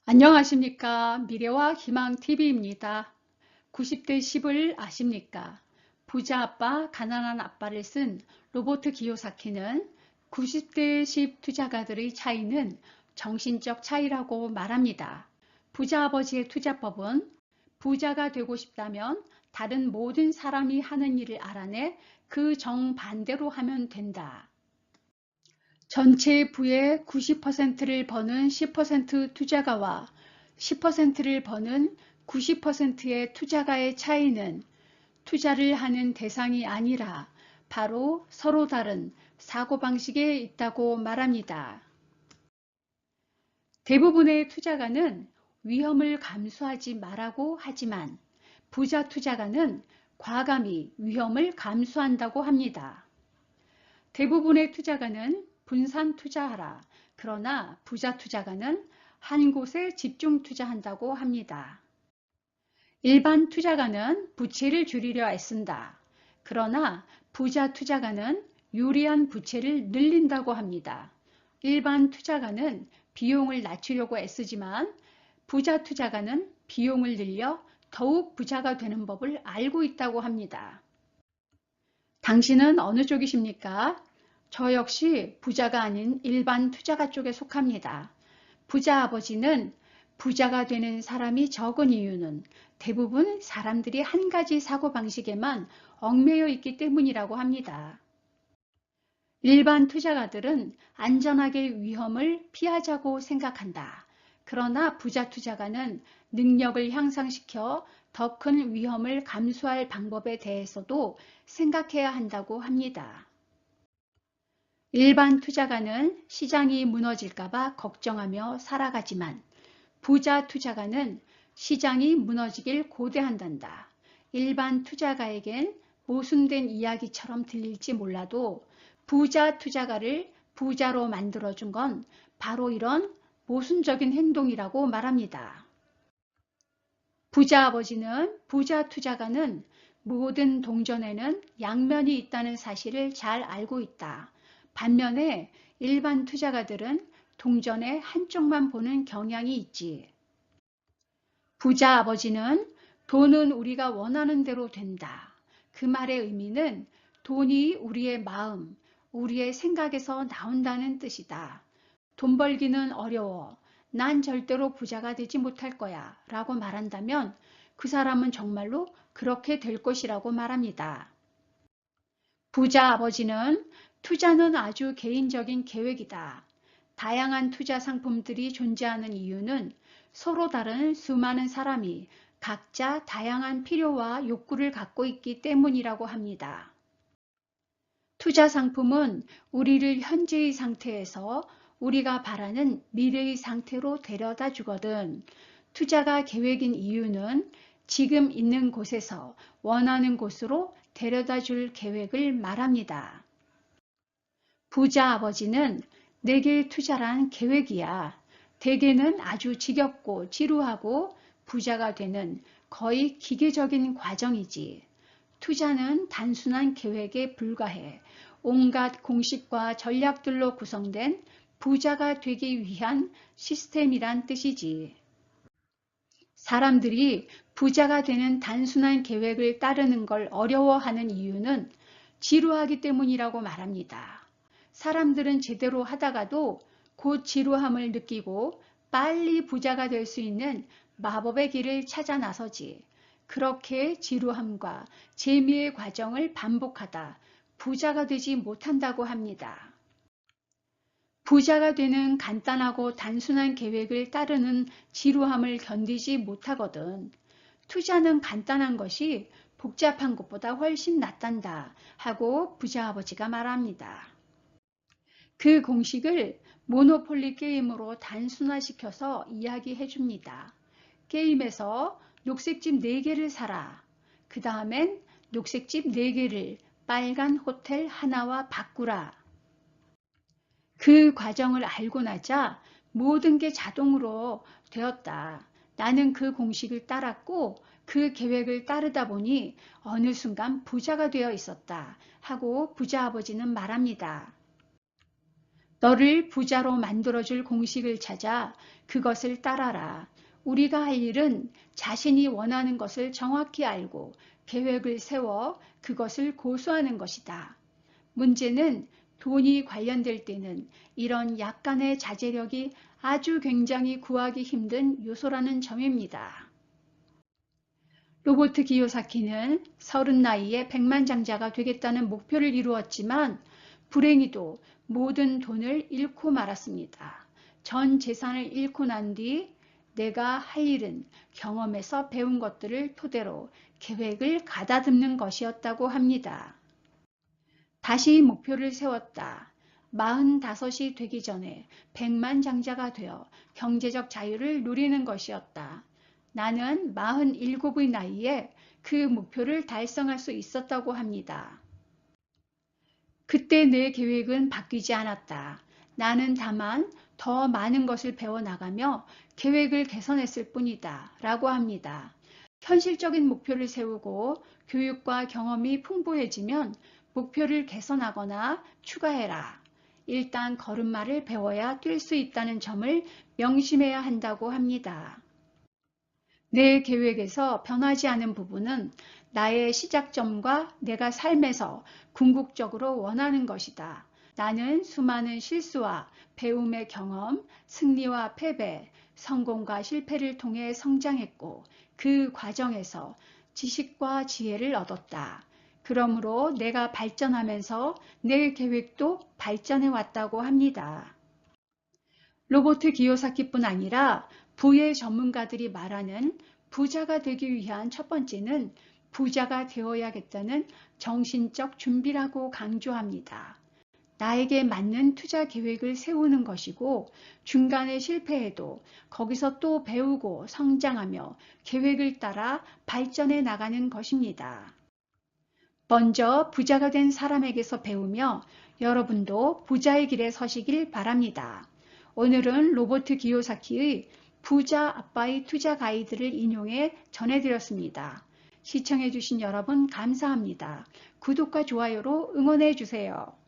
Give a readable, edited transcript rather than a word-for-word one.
안녕하십니까. 미래와 희망 TV입니다. 90대 10을 아십니까? 부자 아빠, 가난한 아빠를 쓴 로버트 기요사키는 90대 10 투자가들의 차이는 정신적 차이라고 말합니다. 부자 아버지의 투자법은 부자가 되고 싶다면 다른 모든 사람이 하는 일을 알아내 그 정반대로 하면 된다. 전체 부의 90%를 버는 10% 투자가와 10%를 버는 90%의 투자가의 차이는 투자를 하는 대상이 아니라 바로 서로 다른 사고방식에 있다고 말합니다. 대부분의 투자가는 위험을 감수하지 말라고 하지만 부자 투자가는 과감히 위험을 감수한다고 합니다. 대부분의 투자가는 분산 투자하라. 그러나 부자 투자가는 한 곳에 집중 투자한다고 합니다. 일반 투자가는 부채를 줄이려 애쓴다. 그러나 부자 투자가는 유리한 부채를 늘린다고 합니다. 일반 투자가는 비용을 낮추려고 애쓰지만 부자 투자가는 비용을 늘려 더욱 부자가 되는 법을 알고 있다고 합니다. 당신은 어느 쪽이십니까? 저 역시 부자가 아닌 일반 투자가 쪽에 속합니다. 부자 아버지는 부자가 되는 사람이 적은 이유는 대부분 사람들이 한 가지 사고방식에만 얽매여 있기 때문이라고 합니다. 일반 투자가들은 안전하게 위험을 피하자고 생각한다. 그러나 부자 투자가는 능력을 향상시켜 더 큰 위험을 감수할 방법에 대해서도 생각해야 한다고 합니다. 일반 투자가는 시장이 무너질까봐 걱정하며 살아가지만 부자 투자가는 시장이 무너지길 고대한단다. 일반 투자가에겐 모순된 이야기처럼 들릴지 몰라도 부자 투자가를 부자로 만들어준 건 바로 이런 모순적인 행동이라고 말합니다. 부자 아버지는 부자 투자가는 모든 동전에는 양면이 있다는 사실을 잘 알고 있다. 반면에 일반 투자가들은 동전의 한쪽만 보는 경향이 있지. 부자 아버지는 돈은 우리가 원하는 대로 된다. 그 말의 의미는 돈이 우리의 마음, 우리의 생각에서 나온다는 뜻이다. 돈 벌기는 어려워. 난 절대로 부자가 되지 못할 거야 라고 말한다면 그 사람은 정말로 그렇게 될 것이라고 말합니다. 부자 아버지는 투자는 아주 개인적인 계획이다. 다양한 투자 상품들이 존재하는 이유는 서로 다른 수많은 사람이 각자 다양한 필요와 욕구를 갖고 있기 때문이라고 합니다. 투자 상품은 우리를 현재의 상태에서 우리가 바라는 미래의 상태로 데려다 주거든. 투자가 계획인 이유는 지금 있는 곳에서 원하는 곳으로 데려다 줄 계획을 말합니다. 부자 아버지는 내게 투자란 계획이야. 대개는 아주 지겹고 지루하고 부자가 되는 거의 기계적인 과정이지. 투자는 단순한 계획에 불과해 온갖 공식과 전략들로 구성된 부자가 되기 위한 시스템이란 뜻이지. 사람들이 부자가 되는 단순한 계획을 따르는 걸 어려워하는 이유는 지루하기 때문이라고 말합니다. 사람들은 제대로 하다가도 곧 지루함을 느끼고 빨리 부자가 될 수 있는 마법의 길을 찾아 나서지. 그렇게 지루함과 재미의 과정을 반복하다 부자가 되지 못한다고 합니다. 부자가 되는 간단하고 단순한 계획을 따르는 지루함을 견디지 못하거든. 투자는 간단한 것이 복잡한 것보다 훨씬 낫단다 하고 부자 아버지가 말합니다. 그 공식을 모노폴리 게임으로 단순화시켜서 이야기해 줍니다. 게임에서 녹색집 4개를 사라. 그 다음엔 녹색집 4개를 빨간 호텔 하나와 바꾸라. 그 과정을 알고 나자 모든 게 자동으로 되었다. 나는 그 공식을 따랐고 그 계획을 따르다 보니 어느 순간 부자가 되어 있었다 하고 부자 아버지는 말합니다. 너를 부자로 만들어줄 공식을 찾아 그것을 따라라. 우리가 할 일은 자신이 원하는 것을 정확히 알고 계획을 세워 그것을 고수하는 것이다. 문제는 돈이 관련될 때는 이런 약간의 자제력이 아주 굉장히 구하기 힘든 요소라는 점입니다. 로버트 기요사키는 30나이에 백만장자가 되겠다는 목표를 이루었지만 불행히도 모든 돈을 잃고 말았습니다. 전 재산을 잃고 난 뒤 내가 할 일은 경험에서 배운 것들을 토대로 계획을 가다듬는 것이었다고 합니다. 다시 목표를 세웠다. 45이 되기 전에 백만장자가 되어 경제적 자유를 누리는 것이었다. 나는 47의 나이에 그 목표를 달성할 수 있었다고 합니다. 그때 내 계획은 바뀌지 않았다. 나는 다만 더 많은 것을 배워나가며 계획을 개선했을 뿐이다. 라고 합니다. 현실적인 목표를 세우고 교육과 경험이 풍부해지면 목표를 개선하거나 추가해라. 일단 걸음마를 배워야 뛸 수 있다는 점을 명심해야 한다고 합니다. 내 계획에서 변하지 않은 부분은 나의 시작점과 내가 삶에서 궁극적으로 원하는 것이다. 나는 수많은 실수와 배움의 경험, 승리와 패배, 성공과 실패를 통해 성장했고 그 과정에서 지식과 지혜를 얻었다. 그러므로 내가 발전하면서 내 계획도 발전해 왔다고 합니다. 로버트 기요사키뿐 아니라 부의 전문가들이 말하는 부자가 되기 위한 첫 번째는 부자가 되어야겠다는 정신적 준비라고 강조합니다. 나에게 맞는 투자 계획을 세우는 것이고 중간에 실패해도 거기서 또 배우고 성장하며 계획을 따라 발전해 나가는 것입니다. 먼저 부자가 된 사람에게서 배우며 여러분도 부자의 길에 서시길 바랍니다. 오늘은 로버트 기요사키의 부자 아빠의 투자 가이드를 인용해 전해드렸습니다. 시청해주신 여러분 감사합니다. 구독과 좋아요로 응원해주세요.